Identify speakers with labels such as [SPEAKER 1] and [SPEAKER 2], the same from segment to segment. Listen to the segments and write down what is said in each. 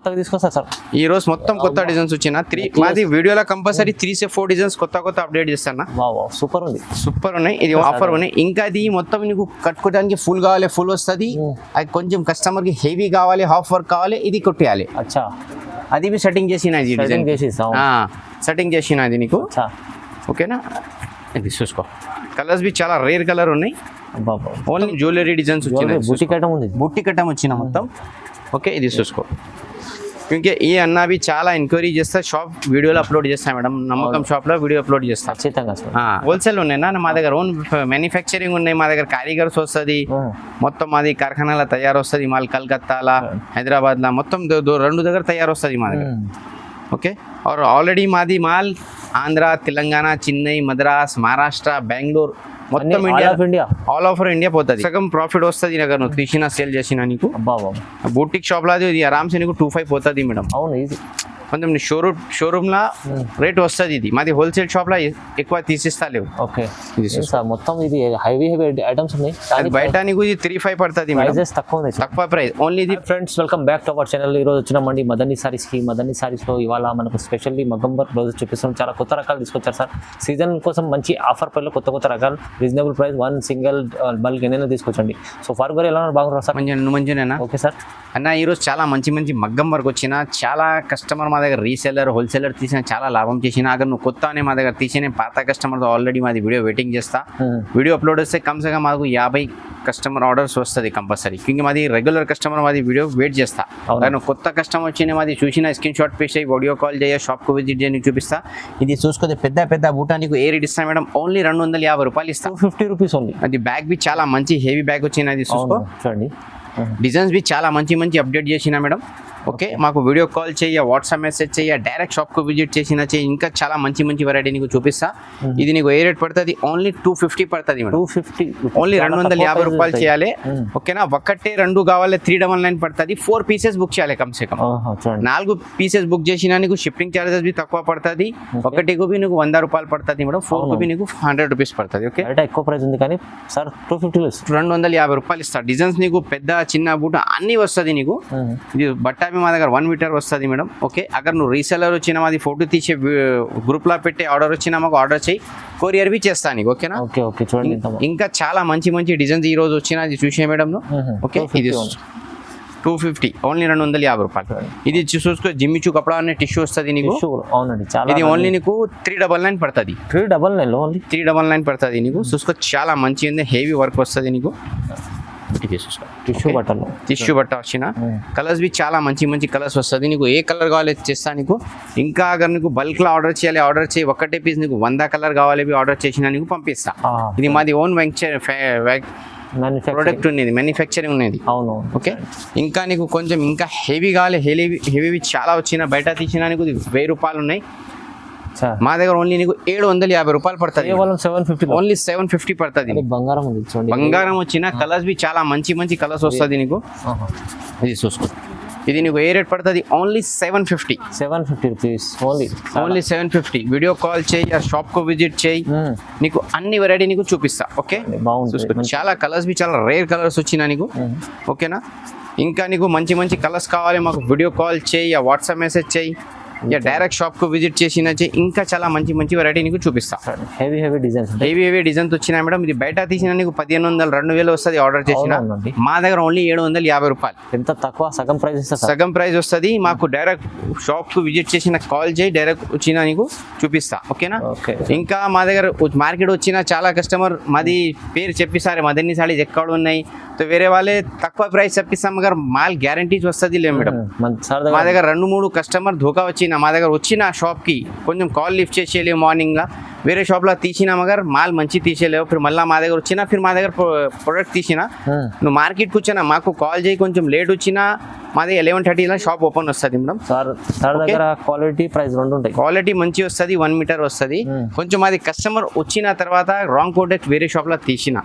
[SPEAKER 1] కొత్తగా తీసుకొస్తారు సార్
[SPEAKER 2] ఈ రోజు మొత్తం కొత్త డిజైన్స్ వచ్చిన మాది వీడియోలో కంపల్సరీ 3 to 4 డిజైన్స్ కొత్త అప్డేట్ చేస్తాను.
[SPEAKER 1] సూపర్ ఉంది,
[SPEAKER 2] సూపర్ ఉన్నాయి. ఇది ఆఫర్ ఉన్నాయి. ఇంకా అది మొత్తం నీకు కట్టుకోవడానికి ఫుల్ కావాలి, ఫుల్ వస్తుంది. అది కొంచెం కస్టమర్ కి హెవీ కావాలి, హాఫ్ వర్క్ కావాలి, ఇది కొట్టేయాలి.
[SPEAKER 1] అచ్చా,
[SPEAKER 2] అది సెట్టింగ్ చేసినది, సెట్టింగ్ చేసినది నీకు. ఓకేనా, ఇది చూసుకో. కలర్స్ బి చాలా రేర్ కలర్ ఉన్నాయి. ఓన్లీ జ్యువెలరీ డిజైన్స్ వచ్చినాయి. బుట్టి కట్టం వచ్చిన మొత్తం. ఓకే, ఇది చూసుకో. క్యూంకి ఈ అన్నవి చాలా ఎంక్వైరీ చేస్తా, షాప్ వీడియోలో అప్లోడ్ చేస్తాను మేడం. నమ్మకం షాప్లో వీడియో అప్లోడ్ చేస్తాను. హోల్సేల్ ఉన్నాయినా మా దగ్గర, ఓన్ మ్యానుఫ్యాక్చరింగ్ ఉన్నాయి మా దగ్గర. కారీగర్స్ వస్తుంది మొత్తం, మాది కార్ఖానాలో తయారు వస్తుంది మాల్. కలకత్తాలో, హైదరాబాద్లో మొత్తం 2 దగ్గర తయారు వస్తుంది మా దగ్గర. ఓకే, ఆల్రెడీ మాది మాల్ ఆంధ్ర, తెలంగాణ, చెన్నై, మద్రాస్, మహారాష్ట్ర, బెంగళూరు మొత్తం ఇండియా, ఆల్ ఓవర్ ఇండియా పోతుంది. సగం ప్రాఫిట్ వస్తుంది నాకు, నువ్వు తీసిన సేల్ చేసిన నీకు. బూటిక్ షాప్ లో అది ఆరామ్సే నీకు 2-5 పోతుంది మేడం. అవును, ఇది కొంచెం షోరూమ్ లా రేట్ వస్తుంది. ఇది మాది హోల్సేల్ షాప్ లో ఎక్కువ తీసిస్తా లేవు. ఓకే,
[SPEAKER 1] మొత్తం ఇది హెవీ ఐటమ్స్ ఉన్నాయి.
[SPEAKER 2] బయట నీకు ఇది 3-5 పడుతుంది, తక్కువ ప్రైస్ ఓన్లీ ఇది.
[SPEAKER 1] Friends, welcome back to our channel. ఈ రోజు వచ్చినామండి మదనీ సారీస్ కి. మదనీ సారీస్ లో ఇవాళ మనకు స్పెషల్లీ మగ్గం వర్క్ బ్లౌజెస్ చూపిస్తున్నాం. చాలా కొత్త రకాలు తీసుకొచ్చారు సార్. సీజన్ కోసం మంచి ఆఫర్ ప్రైస్ లో కొత్త రకాలు, reasonable price, one single bulk ఎన్నైనా తీసుకొచ్చండి. సో ఫార్ గారు ఎలా బాగున్నారు సార్?
[SPEAKER 2] మంచిగా. Okay sir. అన్న ఈరోజు చాలా మంచి మగ్గం వర్క్ వచ్చిన, చాలా కస్టమర్ మా దగ్గర రీసెల్లర్, హోల్సేలర్ తీసిన చాలా లాభం చేసిన. అगर నువ్వు కొత్త అనే మా దగ్గర తీసిన పాత కస్టమర్తో ఆల్రెడీ మాది వీడియో వెయిటింగ్ చేస్తా. వీడియో అప్లోడ్ వస్తే కమ్సే కమ్ మాకు 50 కస్టమర్ ఆర్డర్స్ వస్తుంది కంపల్సరీ. ఇంక మాది రెగ్యులర్ కస్టమర్ మాది వీడియో వెయిట్ చేస్తా. నువ్వు కొత్త కస్టమర్ వచ్చిన మాది చూసిన స్క్రీన్ షాట్ పేసి వీడియో కాల్ చేయ, షాప్కు విజిట్ చేయని చూపిస్తా. ఇది చూసుకుంటే పెద్ద బూటా నీకు ఏ రేట్ ఇస్తా మేడం? ఓన్లీ 250 రూపాయలు ఇస్తా.
[SPEAKER 1] 50 రూపీస్ ఓన్లీ.
[SPEAKER 2] అది బ్యాగ్ బి చాలా మంచి హెవీ బ్యాగ్ వచ్చినది చూసుకో. చూడండి, డిజైన్స్ బి చాలా మంచి అప్డేట్ చేసిన మేడం. ఓకే, మాకు వీడియో కాల్ చేయ, వాట్సాప్ మెసేజ్ చేయ, డైరెక్ట్ షాప్కు విజిట్ చేసిన చేయి. ఇంకా చాలా మంచి వెరైటీ నీకు చూపిస్తా. ఇది నీకు ఏ రేట్ పడుతుంది? ఓన్లీ 250 పడుతుంది మేడం. 250 ఓన్లీ 250 రూపాయలు చేయాలి. ఓకేనా, 1-2 కావాలి 399 పడుతుంది. 4 పీసెస్ బుక్ చేయాలి కమ్సే కమ్. 4 పీసెస్ బుక్ చేసినా నీకు షిప్పింగ్ చార్జెస్ బి తక్కువ పడుతుంది. ఒకటికి బి నీకు 100 రూపాయలు పడుతుంది మేడం. 4 బి నీకు 100 రూపీస్ పడుతుంది. ఓకే,
[SPEAKER 1] ఎక్కువ ప్రైస్ ఉంది కానీ సార్
[SPEAKER 2] 250 రూపాయలు ఇస్తా. డిజైన్స్ నీకు పెద్ద చిన్న బూట అన్ని వస్తుంది నీకు. ఇది బట్ట మా దగ్గర 1 మీటర్ వస్తుంది మేడం. ఓకే, అగర్ నువ్వు రీసెలర్ వచ్చిన మాది ఫోటో తీసే గ్రూప్లో పెట్టి ఆర్డర్ వచ్చినా మాకు ఆర్డర్ చేయి, కొరియర్ బి చేస్తాను నీకు. ఓకేనా?
[SPEAKER 1] ఓకే, చూడండి
[SPEAKER 2] ఇంకా చాలా మంచి డిజైన్స్ ఈ రోజు వచ్చిన అది చూసే మేడం. ఓకే, ఇది 250 ఓన్లీ 250 రూపాయలు. ఇది చూసుకో, జిమ్మిచూ కపడా అనే టిష్యూ వస్తుంది నీకు.
[SPEAKER 1] అవునండి,
[SPEAKER 2] ఇది ఓన్లీ నీకు 399 పడుతుంది. 399 పడుతుంది నీకు. చూసుకో, చాలా మంచి ఉంది, హెవీ వర్క్ వస్తుంది నీకు. టిష్యూ బట్ట వచ్చిన కలర్స్ బి చాలా మంచి కలర్స్ వస్తుంది నీకు. ఏ కలర్ కావాలి చేస్తా నీకు. ఇంకా అగర్ నీకు బల్క్ లో ఆర్డర్ చేయాలి, ఆర్డర్ చేయి. ఒకటే పీస్ నీకు 100 కలర్ కావాలి ఆర్డర్ చేసినా నీకు పంపిస్తా. ఇది మాది ఓన్ ప్రొడక్ట్ ఉన్నది, మ్యానుఫ్యాక్చరింగ్ ఉన్నది. అవును. ఓకే, ఇంకా నీకు కొంచెం ఇంకా హెవీ కావాలి, హెవీ చాలా వచ్చిన బయట తీసినా నీకు 1000 రూపాయలు ఉన్నాయి. మా దగ్గర ఓన్లీ నీకు 750 రూపాయలు పడుతుంది. ఓన్లీ 750 పడుతుంది. బంగారం వచ్చిన కలర్స్ బి చాలా మంచి కలర్స్ వస్తుంది నీకు. ఇది చూసుకో, ఇది నీకు ఏ రేట్ పడుతుంది? Only 750
[SPEAKER 1] rupees.
[SPEAKER 2] Only 750. Video call చేయి, షాప్ కు విజిట్ చేయి, నీకు అన్ని వెరైటీ నీకు చూపిస్తా. ఓకే, చాలా కలర్స్ బి చాలా రేర్ కలర్స్ వచ్చినా నీకు. ఓకేనా, ఇంకా నీకు మంచి కలర్స్ కావాలి మాకు వీడియో కాల్ చేయి, వాట్సాప్ మెసేజ్ చేయి, డైరెక్ట్ షాప్ కు విజిట్ చేసిన ఇంకా చాలా మంచి వెరైటీ నీకు చూపిస్తా.
[SPEAKER 1] హెవీ
[SPEAKER 2] డిజైన్స్ వచ్చినాయి మేడం. ఇది బయట తీసిన నీకు 1500-2000 వస్తుంది ఆర్డర్ చేసిన. మా దగ్గర ఓన్లీ 750 రూపాయలు.
[SPEAKER 1] ఎంత తక్కువ,
[SPEAKER 2] సగం ప్రైస్ వస్తుంది. మాకు డైరెక్ట్ షాప్ కు విజిట్ చేసిన కాల్ చేయి, డైరెక్ట్ వచ్చిన నీకు చూపిస్తా. ఓకేనా? ఇంకా మా దగ్గర మార్కెట్ వచ్చిన చాలా కస్టమర్ మాది పేరు చెప్పిస్తారు, మదనీ సారీస్ ఎక్కడ ఉన్నాయి, వేరే వాళ్ళే తక్కువ ప్రైస్ చెప్పిస్తాం. మగర్ మాల్ గ్యారంటీస్ వస్తుంది లేదు మేడం. మా దగ్గర 2-3 కస్టమర్ ధోకా వచ్చిన మా దగ్గర వచ్చిన షాప్కి కొంచెం కాల్ లిఫ్ట్ చేసేయలేవు మార్నింగ్లో. వేరే షాప్లో తీసినా మగర్ మాల్ మంచి తీసేయలేవు. ఫిర్ మళ్ళీ మా దగ్గర వచ్చినా, ఫిర్ మా దగ్గర ప్రొడక్ట్ తీసినా, నువ్వు మార్కెట్కి వచ్చినా మాకు కాల్ చేయి. కొంచెం లేట్ వచ్చినా మాది 11:30 షాప్ ఓపెన్ వస్తుంది మేడం.
[SPEAKER 1] క్వాలిటీ ప్రైస్ 2 ఉంటాయి.
[SPEAKER 2] క్వాలిటీ మంచి వస్తుంది, 1 మీటర్ వస్తుంది. కొంచెం మాది కస్టమర్ వచ్చిన తర్వాత రాంగ్ ప్రొడక్ట్ వేరే షాప్లో తీసిన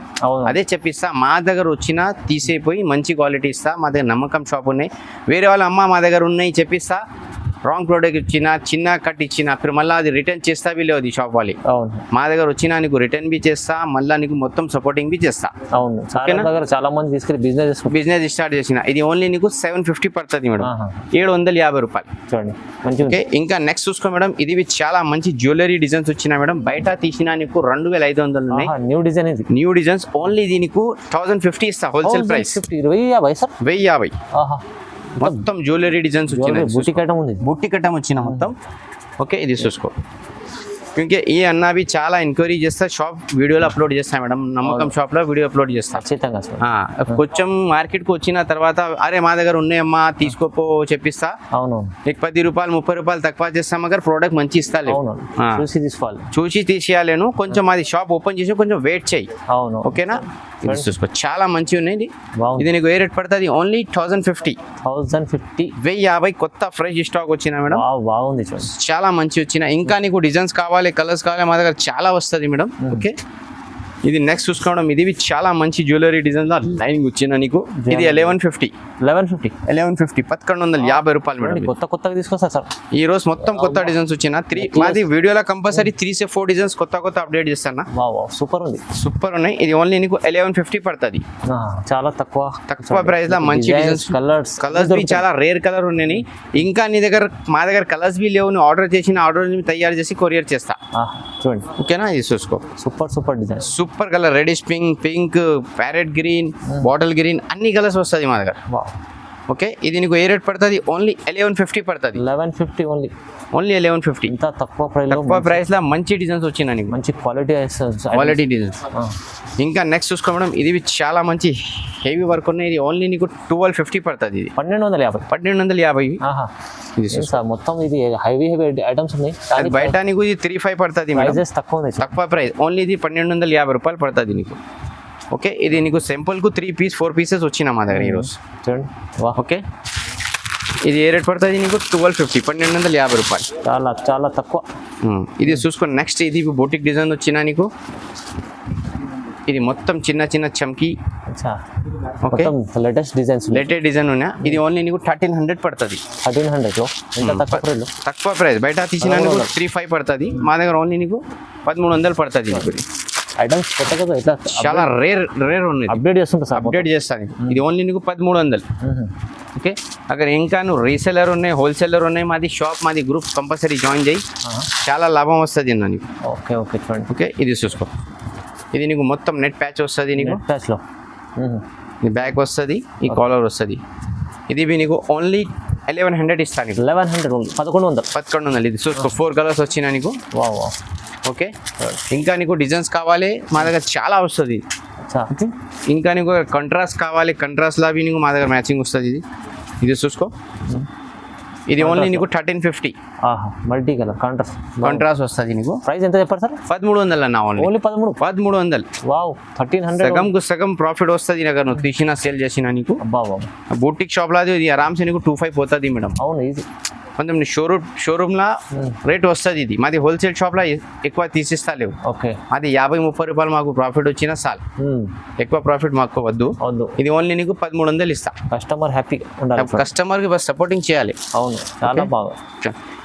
[SPEAKER 2] అదే చెప్పిస్తా. మా దగ్గర వచ్చినా తీసేపోయి మంచి క్వాలిటీ ఇస్తా. మా దగ్గర నమ్మకం షాప్ ఉన్నాయి. వేరే వాళ్ళ అమ్మ మా దగ్గర ఉన్నాయి చెప్పిస్తా, రాంగ్ ప్రోడక్ట్ ఇచ్చినా చిన్న కట్ ఇచ్చినా అప్పుడు మళ్ళీ అది రిటర్న్ చేస్తా లేదు షాప్ వాళ్ళు.
[SPEAKER 1] అవును
[SPEAKER 2] మా దగ్గర వచ్చినా నీకు రిటర్న్ బి చేస్తా, మళ్ళీ నీకు మొత్తం సపోర్టింగ్ బి చేస్తా.
[SPEAKER 1] అవును చాలా దగ్గర చాలా మంది తీసుకెళ్ళి
[SPEAKER 2] బిజినెస్ స్టార్ట్ చేసిన. ఇది ఓన్లీ నీకు 750 పడుతుంది మేడం, 750 రూపాయలు.
[SPEAKER 1] చూడండి మంచిగా.
[SPEAKER 2] ఓకే, ఇంకా నెక్స్ట్ చూసుకో మేడం, ఇది చాలా మంచి జ్యువెలరీ డిజైన్స్ వచ్చినాయి మేడం. బయట తీసినా నీకు 2500 ఉన్నాయి.
[SPEAKER 1] న్యూ డిజైన్ ఇది,
[SPEAKER 2] న్యూ డిజైన్స్. ఓన్లీ ఇది నీకు 1050 ఇస్తా హోల్సేల్ ప్రైస్.
[SPEAKER 1] 1050 సార్,
[SPEAKER 2] 1050. మొత్తం జ్యువెలరీ డిజైన్స్ వచ్చినాయి.
[SPEAKER 1] బూటీ కట్టం ఉంది,
[SPEAKER 2] బుట్టి కట్టం వచ్చిన మొత్తం. ఓకే, ఇది చూసుకో. క్యూంకి ఈ అన్న అవి చాలా ఎంక్వైరీ చేస్తా, షాప్ వీడియోలో అప్లోడ్ చేస్తా మేడం. నమ్మకం షాప్లో వీడియో అప్లోడ్ చేస్తా.
[SPEAKER 1] ఖచ్చితంగా సార్.
[SPEAKER 2] కొంచెం మార్కెట్కి వచ్చిన తర్వాత అరే మా దగ్గర ఉన్నాయమ్మా తీసుకోపో చెప్పిస్తా.
[SPEAKER 1] అవును,
[SPEAKER 2] నీకు 10 రూపాయలు 30 రూపాయలు తక్కువ చేస్తాం, అక్కడ ప్రోడక్ట్ మంచి ఇస్తాలే.
[SPEAKER 1] చూసి తీసుకోవాలి,
[SPEAKER 2] చూసి తీసేయాలేను. కొంచెం అది షాప్ ఓపెన్ చేసి కొంచెం వెయిట్ చేయి.
[SPEAKER 1] అవును,
[SPEAKER 2] ఓకేనా. ఇది చూసుకో, చాలా మంచిగా ఉన్నాయి. ఇది నీకు ఏ రేట్ పడుతుంది? ఓన్లీ 1050. 1050 కొత్త ఫ్రెష్ స్టాక్ వచ్చిన మేడం.
[SPEAKER 1] బాగుంది,
[SPEAKER 2] చాలా మంచి వచ్చిన. ఇంకా నీకు డిజైన్స్ కావాలి, కలర్స్ కావాలి, మా దగ్గర చాలా వస్తుంది మేడం. ఓకే, ఇది నెక్స్ట్ చూసుకోవడం. ఇది చాలా మంచి జ్యువెలరీ డిజైన్ లైనింగ్ వచ్చిన నీకు. ఇది 1150. 1150 రూపాయలు మేడం.
[SPEAKER 1] కొత్తగా తీసుకొస్తా సార్
[SPEAKER 2] ఈ రోజు మొత్తం కొత్త డిజైన్స్ వచ్చిన. మాది వీడియోలో కంపల్సరీ 3 to 4 డిజైన్స్ కొత్త అప్డేట్ చేస్తాను.
[SPEAKER 1] సూపర్ ఉంది,
[SPEAKER 2] సూపర్ ఉన్నాయి. ఇది ఓన్లీ నీకు 1150 పడుతుంది.
[SPEAKER 1] చాలా తక్కువ
[SPEAKER 2] ప్రైస్ లో మంచి డిజైన్స్, కలర్స్ బి చాలా రేర్ కలర్ ఉన్నాయి. ఇంకా నీ దగ్గర మా దగ్గర కలర్స్ బి లేవు, నువ్వు ఆర్డర్ చేసిన ఆర్డర్ తయారు చేసి కొరియర్ చేస్తా.
[SPEAKER 1] చూడండి,
[SPEAKER 2] ఓకేనా. ఇది చూసుకో,
[SPEAKER 1] super design,
[SPEAKER 2] super colour. Reddish pink, parrot green, bottle green, అన్ని కలర్స్ వస్తుంది మా దగ్గర. ఓకే, ఇది నీకు ఏ రేట్ పడుతుంది? ఓన్లీ 1150 పడుతుంది.
[SPEAKER 1] 1150
[SPEAKER 2] ఓన్లీ 1150.
[SPEAKER 1] ఇంత తక్కువ
[SPEAKER 2] ప్రైస్ లో మంచి డిజైన్స్ వచ్చినా నీకు,
[SPEAKER 1] మంచి క్వాలిటీ డిజైన్స్.
[SPEAKER 2] ఇంకా నెక్స్ట్ చూసుకో మేడం, ఇది చాలా మంచి హెవీ వర్క్ ఉన్నాయి. ఇది ఓన్లీ నీకు 1250 పడుతుంది. ఇది 1250.
[SPEAKER 1] ఇది మొత్తం ఇది హెవీ ఐటమ్స్ ఉన్నాయి.
[SPEAKER 2] అది బయట నీకు ఇది 35 పడుతుంది. తక్కువ ప్రైస్. ఓన్లీ ఇది 1250 రూపాయలు పడుతుంది నీకు. ఓకే, ఇది నీకు సింపుల్ కు 4 పీసెస్ వచ్చినా మా దగ్గర ఈరోజు. చూడండి. ఓకే, ఇది ఏ రేట్ పడుతుంది నీకు? 1250 రూపాయలు.
[SPEAKER 1] చాలా తక్కువ.
[SPEAKER 2] ఇది చూసుకోండి. నెక్స్ట్ ఇది బోటిక్ డిజైన్ వచ్చినా నీకు. ఇది మొత్తం చిన్న చమ్కీ. ఓకే, లేటెస్ట్ డిజైన్ ఉన్నా. ఇది ఓన్లీ నీకు 1300 పడుతుంది. 1300 తక్కువ ప్రైస్. బయట తీసిన 35 పడుతుంది, మా దగ్గర ఓన్లీ నీకు 1300 పడుతుంది.
[SPEAKER 1] ఐటమ్స్
[SPEAKER 2] చాలా రేర్ ఉన్నాయి. అప్డేట్ చేస్తాను. ఇది ఓన్లీ నీకు 1300. ఓకే, అక్కడ ఇంకా నువ్వు రీసెలర్ ఉన్నాయి, హోల్సేలర్ ఉన్నాయి. మాది షాప్, మాది గ్రూప్ కంపల్సరీ జాయిన్ చేయి, చాలా లాభం వస్తుంది అన్న నీకు.
[SPEAKER 1] ఓకే చూడండి.
[SPEAKER 2] ఓకే, ఇది చూసుకో. ఇది నీకు మొత్తం నెట్ ప్యాచ్ వస్తుంది. నీకు
[SPEAKER 1] ప్యాచ్లో
[SPEAKER 2] ఈ బ్యాక్ వస్తుంది, ఈ కాలర్ వస్తుంది. ఇది నీకు ఓన్లీ 1100 ఇస్తాను. 1100. ఇది చూసుకో, 4 కలర్స్ వచ్చినా నీకు. ఓకే, ఇంకా నీకు డిజైన్స్ కావాలి, మా దగ్గర చాలా వస్తుంది. ఇంకా నీకు కంట్రాస్ట్ కావాలి, కంట్రాస్ట్ లావి నీకు మా దగ్గర మ్యాచింగ్ వస్తుంది. ఇది చూసుకో. ఇది ఓన్లీ నీకు 1350.
[SPEAKER 1] మల్టీ కలర్
[SPEAKER 2] కాంట్రాస్ట్ వస్తుంది నీకు.
[SPEAKER 1] ప్రైస్ ఎంత చెప్పారు సార్?
[SPEAKER 2] 1300 అన్న. ఓన్లీ 1300. 1300 సగం ప్రాఫిట్ వస్తుంది. దగ్గర నువ్వు తీసిన సేల్ చేసిన నీకు. బూటిక్ షాప్ లో ఇది ఆరామ్సే నీకు 25 పోతుంది మేడం.
[SPEAKER 1] అవును, ఈజీ.
[SPEAKER 2] కొంచెం షోరూమ్లో రేట్ వస్తుంది. ఇది మాది హోల్సేల్ షాప్లో ఎక్కువ తీసిస్తా లేవు.
[SPEAKER 1] ఓకే,
[SPEAKER 2] అది 50-30 రూపాయలు మాకు ప్రాఫిట్ వచ్చినా చాలు. ఎక్కువ ప్రాఫిట్ మాకు వద్దు. ఇది ఓన్లీ నీకు 1300 ఇస్తా.
[SPEAKER 1] కస్టమర్ హ్యాపీ ఉండాలి,
[SPEAKER 2] కస్టమర్కి బస్ సపోర్టింగ్ చేయాలి.
[SPEAKER 1] అవును, చాలా బాగా.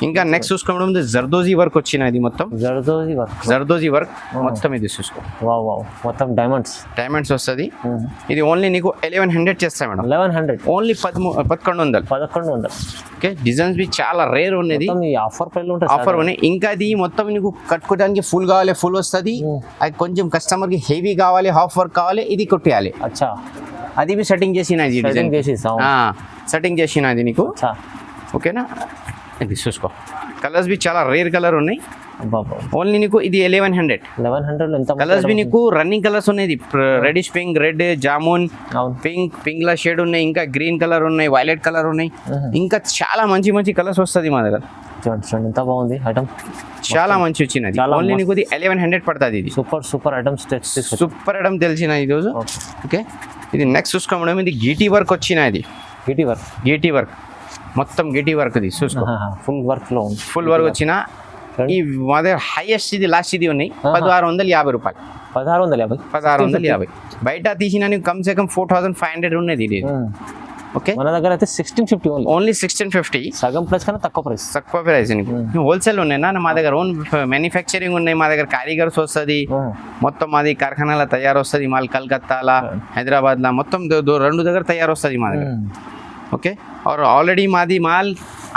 [SPEAKER 2] ఇంకా నెక్స్ట్ చూసుకోవడం జర్దోజీ వర్క్ వచ్చిన. ఇది మొత్తం జర్దోజీ వర్క్ మొత్తం. ఇది చూసుకో,
[SPEAKER 1] మొత్తం డైమండ్స్
[SPEAKER 2] వస్తుంది. ఇది ఓన్లీ నీకు 1100 చేస్తా మేడం.
[SPEAKER 1] 1100
[SPEAKER 2] ఓన్లీ 1100. ఓకే, డిజైన్స్ బి చాలా రేర్ ఉన్నది. ఆఫర్ ఉన్నాయి. ఇంకా అది మొత్తం నీకు కట్టుకోవడానికి ఫుల్ కావాలి, ఫుల్ వస్తుంది. అది కొంచెం కస్టమర్ కి హెవీ కావాలి, హాఫ్ వర్క్ కావాలి, ఇది కొట్టేయాలి. అది బి సెట్టింగ్ చేసినది నీకు. ఓకేనా. ఇది చూసుకో, కలర్స్ బి చాలా రేర్ కలర్ ఉన్నాయి. ఓన్లీ నీకు ఇది 1100. కలర్స్ బి నీకు రన్నింగ్ కలర్స్ ఉన్నాయి. Reddish pink, red, jamun, pink లా షేడ్ ఉన్నాయి. ఇంకా గ్రీన్ కలర్ ఉన్నాయి, వైలెట్ కలర్ ఉన్నాయి. ఇంకా చాలా మంచి కలర్స్ వస్తుంది మా దగ్గర.
[SPEAKER 1] ఎంత బాగుంది ఐటమ్,
[SPEAKER 2] చాలా మంచి వచ్చినది. ఓన్లీ నీకు 1100 పడుతుంది. ఇది
[SPEAKER 1] సూపర్ ఐటమ్స్,
[SPEAKER 2] సూపర్ ఐటమ్ తెలిసిన ఈరోజు. ఓకే, ఇది నెక్స్ట్ చూసుకోవడం. ఇది గీటీ వర్క్ వచ్చిన. ఇది గీటీ వర్క్ మొత్తం గీటీ వర్క్. ఇది చూసుకో, ఫుల్ వర్క్ వచ్చిన. ఈ మా దగ్గర హైయెస్ట్ ఇది లాస్ట్ ఇది ఉన్నాయి 1650 రూపాయలు. 1650. బయట తీసిన నీకు కమ్ సే కమ్ 4500 ఉన్నది. ఇది ఓకే
[SPEAKER 1] మన దగ్గర అయితే 1650 ఓన్లీ.
[SPEAKER 2] ఓన్లీ 1650
[SPEAKER 1] సగం ప్రైస్ కన్నా తక్కువ ప్రైస్.
[SPEAKER 2] తక్కువ ప్రైస్ నీకు హోల్సేల్ ఉన్నాయి నా మా దగ్గర ఓన్ మ్యానుఫ్యాక్చరింగ్ ఉన్నాయి మా దగ్గర కారీగర్స్ వస్తుంది మొత్తం మాది కార్ఖానాల తయారు వస్తుంది మాల్ కలకత్తాలా హైదరాబాద్లా మొత్తం రెండు దగ్గర తయారు వస్తుంది మా దగ్గర ఓకే और ऑलरेडी మాది మాల్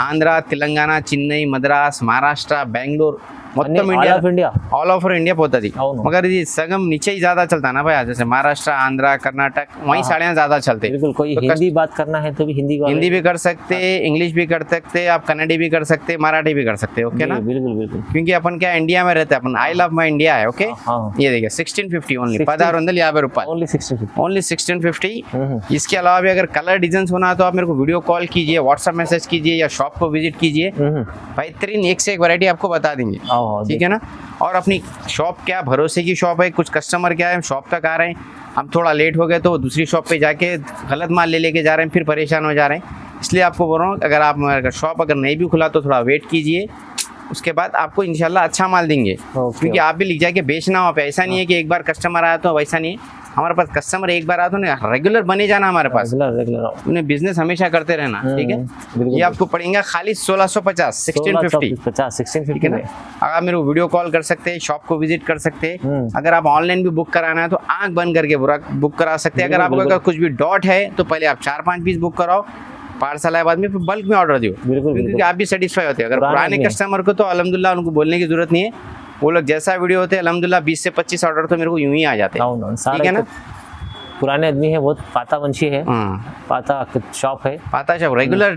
[SPEAKER 2] ఆంధ్ర తెలంగాణ చెన్నై మద్రాస్ మహారాష్ట్ర బెంగళూరు మొత్తం ఇండియా ऑल ओवर इंडिया పోతుంది मगर ये सगम नीचे ही ज्यादा चलता है ना भाई जैसे महाराष्ट्र आंध्र कर्नाटक वहीं साड़ियाँ ज्यादा चलते हैं
[SPEAKER 1] बिल्कुल कोई हिंदी बात करना है तो भी हिंदी
[SPEAKER 2] भी कर सकते इंग्लिश भी कर सकते आप कन्नड़ी भी कर सकते मराठी भी कर सकते ओके ना
[SPEAKER 1] बिल्कुल बिल्कुल
[SPEAKER 2] क्योंकि अपन क्या इंडिया में रहते हैं अपन आई लव माई इंडिया है ओके ये देखिए 1650 ओनली 1650 रुपए ओनली 1650 इसके अलावा भी अगर कलर डिजाइन होना तो आप मेरे को वीडियो कॉल कीजिए व्हाट्सएप मैसेज कीजिए या शॉप को विजिट कीजिए बेहतरीन एक से एक वैरायटी आपको बता देंगे ठीक है ना और अपनी शॉप क्या भरोसे की शॉप है कुछ कस्टमर क्या है शॉप तक आ रहे हैं हम थोड़ा लेट हो गए तो दूसरी शॉप पे जाके गलत माल लेके जा रहे हैं फिर परेशान हो जा रहे हैं इसलिए आपको बोल रहा हूँ अगर आप शॉप अगर नहीं भी खुला तो थोड़ा वेट कीजिए उसके बाद आपको इंशाल्लाह अच्छा माल देंगे क्योंकि आप भी लिख जाके बेचना हो पे ऐसा नहीं है कि एक बार कस्टमर आया तो वैसा नहीं है हमारे पास कस्टमर एक बार आता है रेगुलर बने जाना हमारे पास उन्हें बिजनेस हमेशा करते रहना ठीक है ये आपको पड़ेगा खाली 1650 1650 ठीक है ना आप मेरे को वीडियो कॉल कर सकते हैं शॉप को विजिट कर सकते हैं अगर आप ऑनलाइन भी बुक कराना है तो आंख बंद करके बुक करा सकते हैं अगर आपको अगर कुछ भी डॉट है तो पहले आप 4-5 पीस बुक कराओ पार्सल आए बाद में फिर बल्क में ऑर्डर दियो क्योंकि आप भी सेटिस्फाई होते हैं अगर पुराने कस्टमर को तो अल्हम्दुलिल्लाह उनको बोलने की जरूरत नहीं है वो लोग जैसा वीडियो होते हैं अल्हम्दुलिल्लाह 20 से 25 ऑर्डर तो मेरे को यूं ही आ जाते हैं ठीक है ना
[SPEAKER 1] पुराने आदमी है बहुत पाता वंशी है पाता షాప్ है
[SPEAKER 2] పాతా షాప్ రెగ్యులర్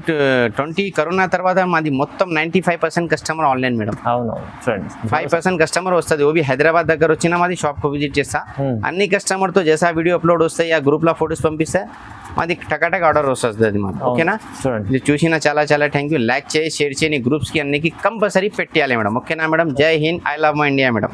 [SPEAKER 2] 20 కరోనా తర్వాత మాది మొత్తం 95% కస్టమర్ ఆన్లైన్ మేడం
[SPEAKER 1] అవును ఫ్రెండ్స్
[SPEAKER 2] 5% కస్టమర్ వస్తుంది ఓ भी హైదరాబాద్ దగ్గర వచ్చినా మాది షాప్ కు విజిట్ చేస్తా అన్ని కస్టమర్ తో జైసా వీడియో అప్లోడ్ వస్తాయి ఆ గ్రూప్ లో ఫోటోస్ పంపిస్తే మాది టకాటక్ ఆర్డర్ వస్తుంది మాది ఓకేనా ఇది చూసినా చాలా చాలా థ్యాంక్ యూ లైక్ చేయి షేర్ చేయి గ్రూప్స్ కి అన్నికి కంపల్సరీ పెట్టాలి మేడం ఓకేనా మేడం జై Hind I love my India madam